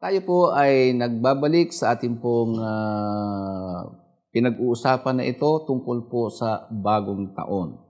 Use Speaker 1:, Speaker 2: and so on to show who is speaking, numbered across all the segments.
Speaker 1: Tayo po ay nagbabalik sa ating pong pinag-uusapan na ito tungkol po sa bagong taon.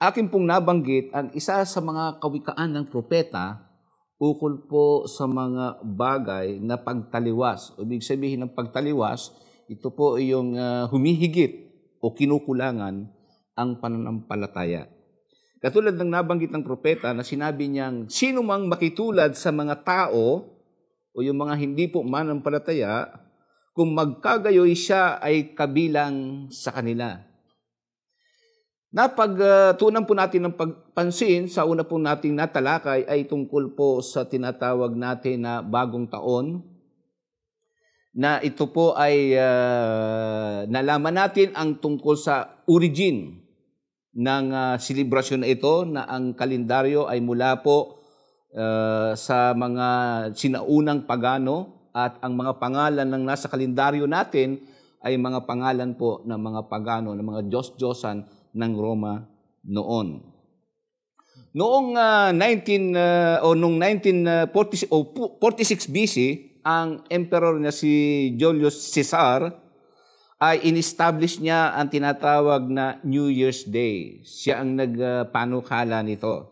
Speaker 1: Akin pong nabanggit ang isa sa mga kawikaan ng propeta ukol po sa mga bagay na pagtaliwas. Ibig sabihin ng pagtaliwas, ito po ay yung humihigit o kinukulangan ang pananampalataya. Katulad ng nabanggit ng propeta na sinabi niyang, sino mang makitulad sa mga tao o yung mga hindi po manampalataya, kung magkagayoy siya ay kabilang sa kanila. Napagtunan po natin ng pagpansin sa una po nating natalakay ay tungkol po sa tinatawag natin na bagong taon, na ito po ay nalaman natin ang tungkol sa origin ng selebrasyon na ito, na ang kalendaryo ay mula po sa mga sinaunang pagano, at ang mga pangalan ng nasa kalendaryo natin ay mga pangalan po ng mga pagano, ng mga Diyos-Diyosan ng Roma noon. Noong 1946 BC, ang emperor na si Julius Caesar ay in-establish niya ang tinatawag na New Year's Day. Siya ang nagpanukala nito.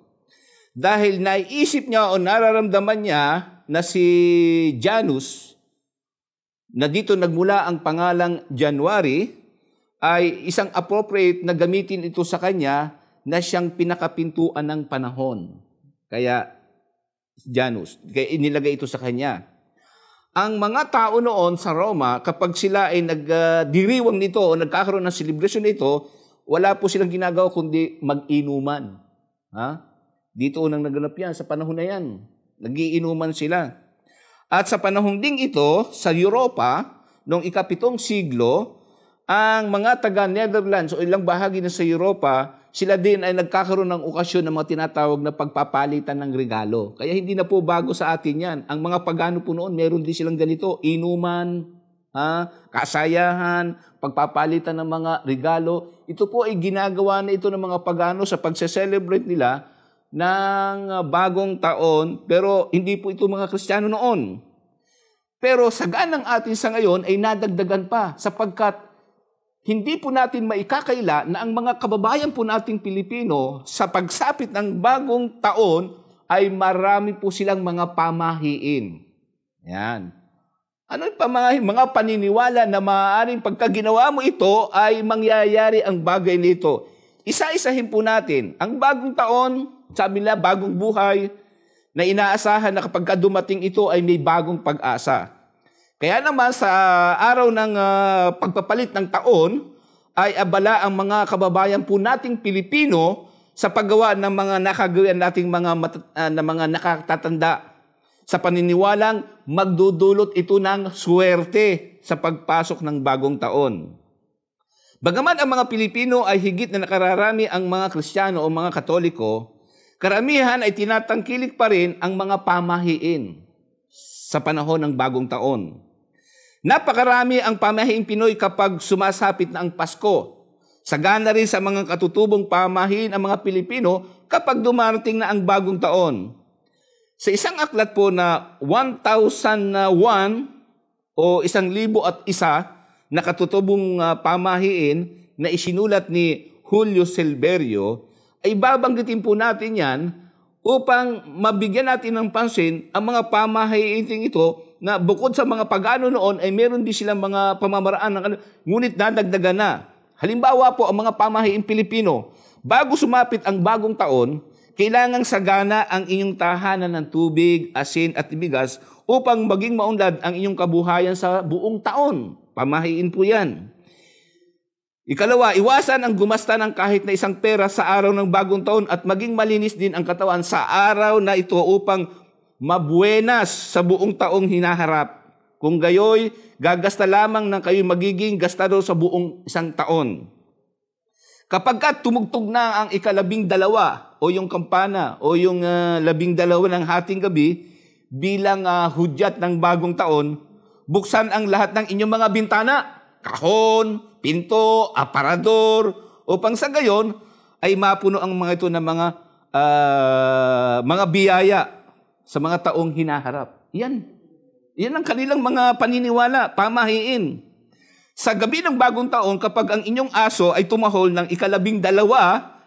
Speaker 1: Dahil naiisip niya o nararamdaman niya na si Janus, na dito nagmula ang pangalang January, ay isang appropriate na gamitin ito sa kanya na siyang pinakapintuan ng panahon. Kaya Janus, kaya inilagay ito sa kanya. Ang mga tao noon sa Roma, kapag sila ay nagdiriwang nito o nagkakaroon ng celebration nito, wala po silang ginagawa kundi mag-inuman. Dito unang naganap yan, sa panahon na yan. Nag-iinuman sila. At sa panahon ding ito, sa Europa, noong ika-7 siglo, ang mga taga-Netherlands o ilang bahagi na sa Europa, sila din ay nagkakaroon ng okasyon ng mga tinatawag na pagpapalitan ng regalo. Kaya hindi na po bago sa atin yan. Ang mga pagano po noon, meron din silang ganito, inuman, kasayahan, pagpapalitan ng mga regalo. Ito po ay ginagawa na ito ng mga pagano sa pagse-celebrate nila ng bagong taon, pero hindi po ito mga Kristiyano noon. Pero sa ganang atin sa ngayon ay nadagdagan pa, sapagkat hindi po natin maikakaila na ang mga kababayan po nating Pilipino sa pagsapit ng bagong taon ay marami po silang mga pamahiin. Yan. Ano yung pamahiin? Mga paniniwala na maaaring pagka ginawa mo ito ay mangyayari ang bagay nito. Isa-isahin po natin. Ang bagong taon, sabi nila, bagong buhay, na inaasahan na kapag dumating ito ay may bagong pag-asa. Kaya naman sa araw ng pagpapalit ng taon, ay abala ang mga kababayan po nating Pilipino sa paggawa ng mga nakagawian nating mga nakatatanda sa paniniwalang magdudulot ito ng swerte sa pagpasok ng bagong taon. Bagaman ang mga Pilipino ay higit na nakararami ang mga Kristiyano o mga Katoliko, karamihan ay tinatangkilik pa rin ang mga pamahiin sa panahon ng bagong taon. Napakarami ang pamahiing Pinoy kapag sumasapit na ang Pasko. Sagana rin sa mga katutubong pamahiin ang mga Pilipino kapag dumarating na ang bagong taon. Sa isang aklat po na 1001 o 1,001 na katutubong pamahiin na isinulat ni Julio Silverio, ay babanggitin po natin yan upang mabigyan natin ng pansin ang mga pamahiin ito na bukod sa mga pagano noon ay meron din silang mga pamamaraan ngunit nadagdagan na. Halimbawa po ang mga pamahiin Pilipino, bago sumapit ang bagong taon, kailangang sagana ang inyong tahanan ng tubig, asin at bigas upang maging maunlad ang inyong kabuhayan sa buong taon. Pamahiin po yan. Ikalawa, iwasan ang gumasta ng kahit na isang pera sa araw ng bagong taon at maging malinis din ang katawan sa araw na ito upang mabuenas sa buong taong hinaharap. Kung gayoy, gagasta lamang ng kayo magiging gastador sa buong isang taon. Kapag tumugtog na ang ika-12 o yung kampana o yung 12 ng hating gabi bilang hudyat ng bagong taon, buksan ang lahat ng inyong mga bintana, kahon, pinto, aparador, upang sa gayon ay mapuno ang mga ito ng mga biyaya sa mga taong hinaharap. Yan. Yan ang kanilang mga paniniwala, pamahiin. Sa gabi ng bagong taon, kapag ang inyong aso ay tumahol ng 12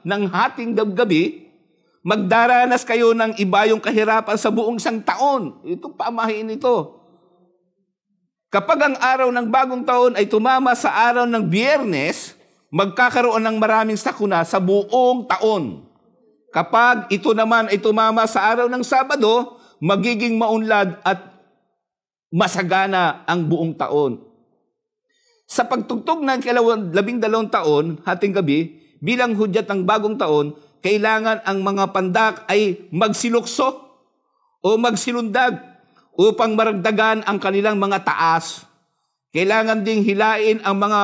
Speaker 1: ng hating gabi, magdaranas kayo ng ibayong kahirapan sa buong isang taon. Itong pamahiin ito. Kapag ang araw ng bagong taon ay tumama sa araw ng Biyernes, magkakaroon ng maraming sakuna sa buong taon. Kapag ito naman ay tumama sa araw ng Sabado, magiging maunlad at masagana ang buong taon. Sa pagtugtog ng 12 taon, hating gabi, bilang hudyat ng bagong taon, kailangan ang mga pandak ay magsilukso o magsilundag upang maragdagan ang kanilang mga taas. Kailangan ding hilain ang mga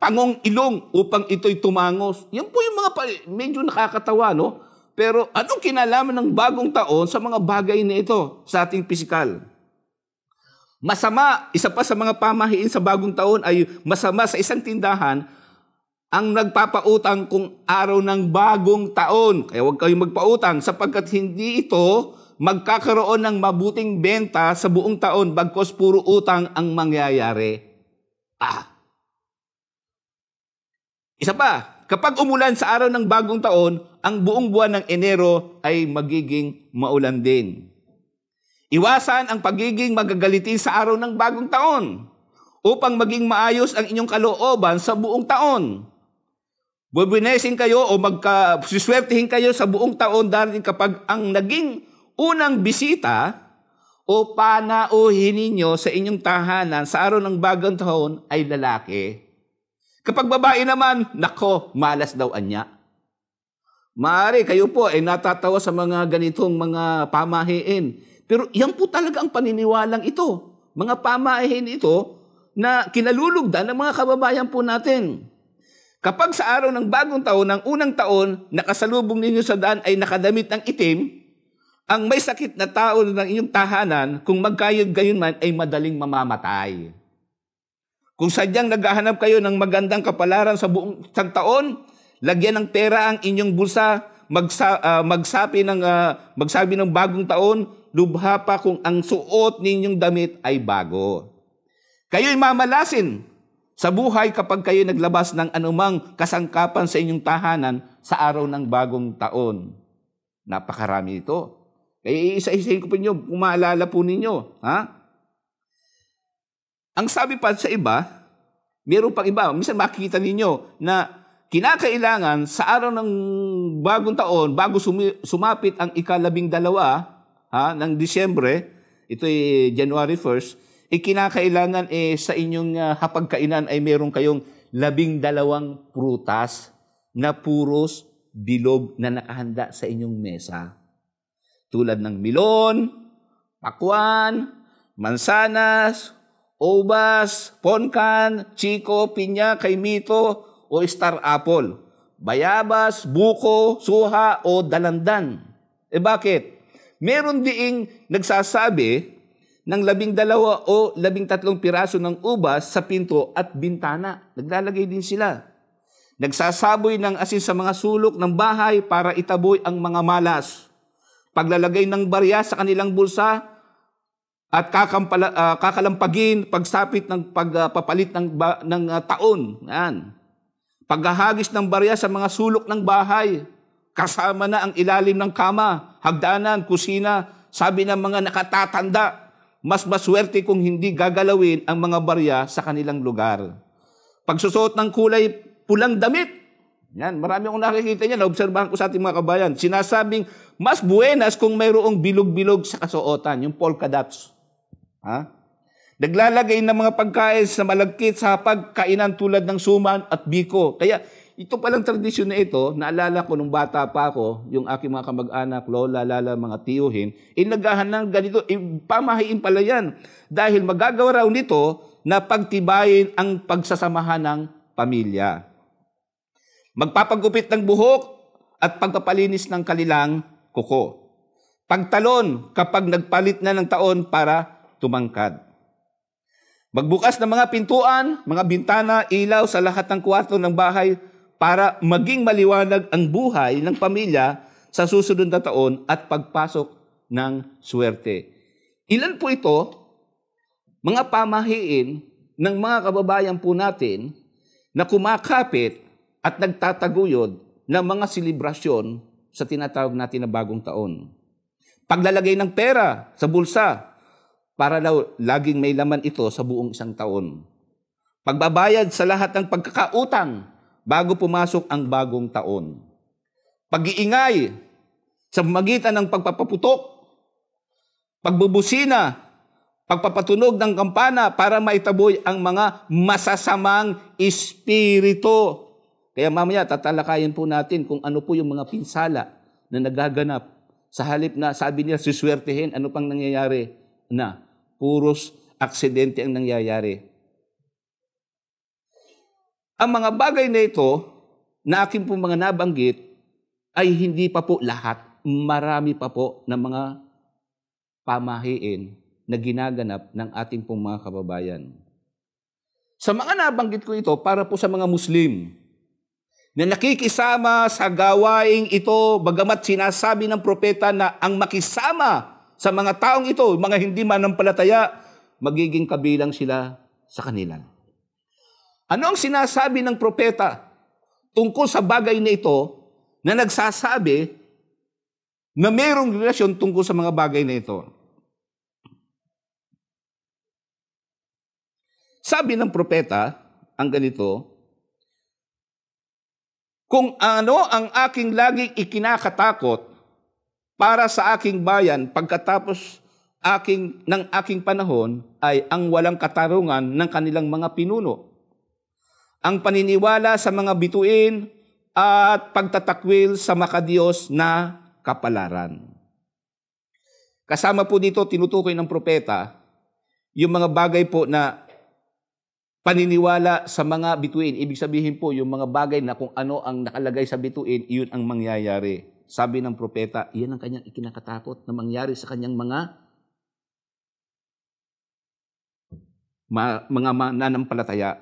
Speaker 1: pangong ilong upang ito'y tumangos. Yan po yung mga medyo nakakatawa, no? Pero anong kinalaman ng bagong taon sa mga bagay na ito sa ating pisikal? Masama, isa pa sa mga pamahiin sa bagong taon ay masama sa isang tindahan ang nagpapautang kung araw ng bagong taon. Kaya huwag kayong magpautang sapagkat hindi ito magkakaroon ng mabuting benta sa buong taon bagkos puro utang ang mangyayari. Isa pa, kapag umulan sa araw ng bagong taon, ang buong buwan ng Enero ay magiging maulan din. Iwasan ang pagiging magagalitin sa araw ng bagong taon upang maging maayos ang inyong kalooban sa buong taon. Bubunesin kayo o siswertihin kayo sa buong taon dahil kapag ang naging unang bisita o panauhin ninyo sa inyong tahanan sa araw ng bagong taon ay lalaki. Kapag babae naman, nako, malas daw anya. Maaari kayo po ay natatawa sa mga ganitong mga pamahiin. Pero yan po talaga ang paniniwalang ito. Mga pamahiin ito na kinalulugdan ng mga kababayan po natin. Kapag sa araw ng bagong taon, ng unang taon, nakasalubong ninyo sa daan ay nakadamit ng itim, ang may sakit na tao ng inyong tahanan, kung magkayod gayon man, ay madaling mamamatay. Kung sadyang naghahanap kayo ng magandang kapalaran sa buong isang taon, lagyan ng pera ang inyong bulsa, magsabi ng bagong taon, lubha pa kung ang suot ninyong damit ay bago. Kayo'y mamalasin sa buhay kapag kayo naglabas ng anumang kasangkapan sa inyong tahanan sa araw ng bagong taon. Napakarami ito. Kaya isa-isahin ko po ninyo, kung maalala po ninyo. Ha? Ang sabi pa sa iba, meron pang iba, minsan makikita ninyo na kinakailangan sa araw ng bagong taon, bago sumapit ang ika-12 ng Disyembre, ito ay January 1st, kinakailangan sa inyong hapagkainan ay meron kayong 12 prutas na puros bilog na nakahanda sa inyong mesa. Tulad ng milon, pakwan, mansanas, ubas, ponkan, chiko, pinya, kaimito, o star apple, bayabas, buko, suha, o dalandan. Bakit? Meron diing nagsasabi ng 12 o 13 piraso ng ubas sa pinto at bintana. Naglalagay din sila. Nagsasaboy ng asin sa mga sulok ng bahay para itaboy ang mga malas. Paglalagay ng barya sa kanilang bulsa at kakalampagin pagsapit ng pagpapalit ng taon. Yan. Paghahagis ng barya sa mga sulok ng bahay. Kasama na ang ilalim ng kama, hagdanan, kusina. Sabi ng mga nakatatanda, mas maswerte kung hindi gagalawin ang mga barya sa kanilang lugar. Pagsusuot ng kulay pulang damit. Yan, marami akong nakikita niyan. Naobserbahan ko sa ating mga kabayan. Sinasabing, mas buenas kung mayroong bilog-bilog sa kasuotan, yung polka dots. Ha? Naglalagay ng mga pagkain sa malagkit sa pagkainan tulad ng suman at biko. Kaya, ito palang tradisyon na ito, naalala ko nung bata pa ako, yung aking mga kamag-anak, lola, lala, mga tiyuhin, nagahan ng ganito, pamahiin pala yan. Dahil magagawa raw nito na pagtibayin ang pagsasamahan ng pamilya. Magpapagupit ng buhok at pagpapalinis ng kanilang kuko. Pagtalon kapag nagpalit na ng taon para tumangkad. Magbukas ng mga pintuan, mga bintana, ilaw sa lahat ng kwarto ng bahay para maging maliwanag ang buhay ng pamilya sa susunod na taon at pagpasok ng swerte. Ilan po ito mga pamahiin ng mga kababayan po natin na kumakapit at nagtataguyod ng mga selebrasyon sa tinatawag natin na bagong taon. Paglalagay ng pera sa bulsa para daw laging may laman ito sa buong isang taon. Pagbabayad sa lahat ng pagkakautang bago pumasok ang bagong taon. Pag-iingay sa magitan ng pagpapaputok, pagbubusina, pagpapatunog ng kampana para maitaboy ang mga masasamang espiritu. Kaya mamaya tatalakayin po natin kung ano po yung mga pinsala na nagaganap. Sa halip na sabi niya, siswertehin, ano pang nangyayari? Na, puros aksidente ang nangyayari. Ang mga bagay na ito, na aking po mga nabanggit, ay hindi pa po lahat. Marami pa po na mga pamahiin na ginaganap ng ating pong mga kababayan. Sa mga nabanggit ko ito, para po sa mga Muslim, na nakikisama sa gawaing ito, bagamat sinasabi ng propeta na ang makisama sa mga taong ito, mga hindi manampalataya, magiging kabilang sila sa kanila. Ano ang sinasabi ng propeta tungkol sa bagay na ito na nagsasabi na mayroong relasyon tungkol sa mga bagay na ito? Sabi ng propeta, ang ganito, kung ano ang aking laging ikinakatakot para sa aking bayan pagkatapos ng aking panahon ay ang walang katarungan ng kanilang mga pinuno, ang paniniwala sa mga bituin at pagtatakwil sa makadiyos na kapalaran. Kasama po dito, tinutukoy ng propeta, yung mga bagay po na paniniwala sa mga bituin. Ibig sabihin po, yung mga bagay na kung ano ang nakalagay sa bituin, iyon ang mangyayari. Sabi ng propeta, iyan ang kanyang ikinakatakot na mangyari sa kanyang mga mananampalataya.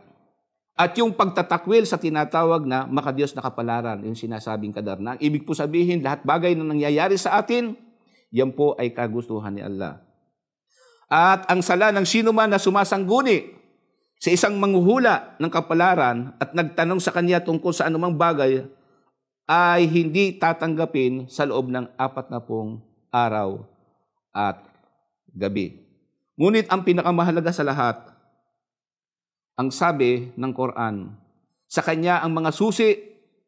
Speaker 1: At yung pagtatakwil sa tinatawag na makadiyos na kapalaran, yung sinasabing kadarnang. Ibig po sabihin, lahat bagay na nangyayari sa atin, yan po ay kagustuhan ni Allah. At ang sala ng sino man na sumasangguni sa isang manghuhula ng kapalaran at nagtanong sa kanya tungkol sa anumang bagay, ay hindi tatanggapin sa loob ng 40 araw at gabi. Ngunit ang pinakamahalaga sa lahat, ang sabi ng Quran, sa kanya ang mga susi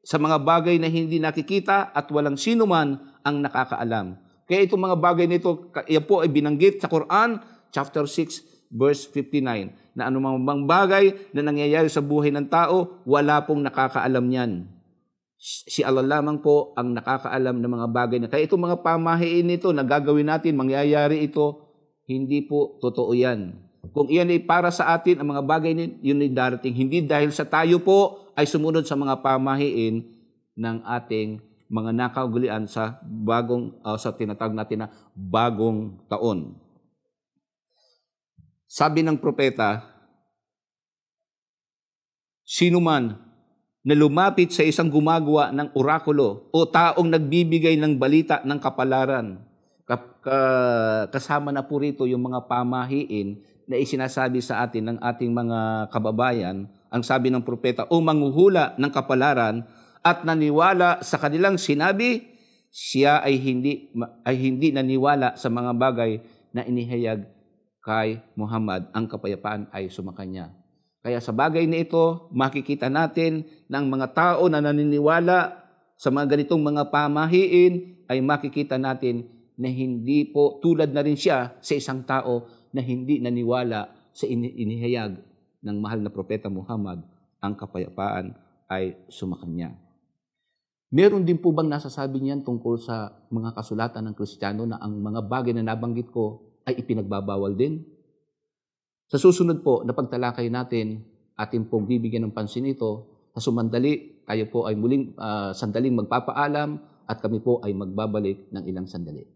Speaker 1: sa mga bagay na hindi nakikita at walang sino man ang nakakaalam. Kaya itong mga bagay nito, yan po ay binanggit sa Quran, chapter 6, verse 59, na anumang bagay na nangyayari sa buhay ng tao, wala pong nakakaalam niyan. Si Allah lamang po ang nakakaalam ng mga bagay na. Kaya itong mga pamahiin nito na gagawin natin, mangyayari ito, hindi po totoo yan. Kung iyan ay para sa atin, ang mga bagay yun ay darating. Hindi dahil sa tayo po ay sumunod sa mga pamahiin ng ating mga nakaugalian sa sa tinatawag natin na bagong taon. Sabi ng propeta, sino man na lumapit sa isang gumagawa ng orakulo o taong nagbibigay ng balita ng kapalaran, kasama na po rito yung mga pamahiin na isinasabi sa atin ng ating mga kababayan, ang sabi ng propeta, o manghuhula ng kapalaran at naniwala sa kanilang sinabi, siya ay hindi naniwala sa mga bagay na inihayag kay Muhammad, ang kapayapaan ay sumakanya. Kaya sa bagay na ito, makikita natin ng mga tao na naniniwala sa mga ganitong mga pamahiin, ay makikita natin na hindi po tulad na rin siya sa isang tao na hindi naniwala sa inihayag ng mahal na propeta Muhammad, ang kapayapaan ay sumakanya. Meron din po bang nasasabi niyan tungkol sa mga kasulatan ng Kristiyano na ang mga bagay na nabanggit ko ay ipinagbabawal din? Sa susunod po na pagtalakay natin, atin pong bibigyan ng pansin ito. Sa sumandali, tayo po ay muling sandaling magpapaalam at kami po ay magbabalik ng ilang sandali.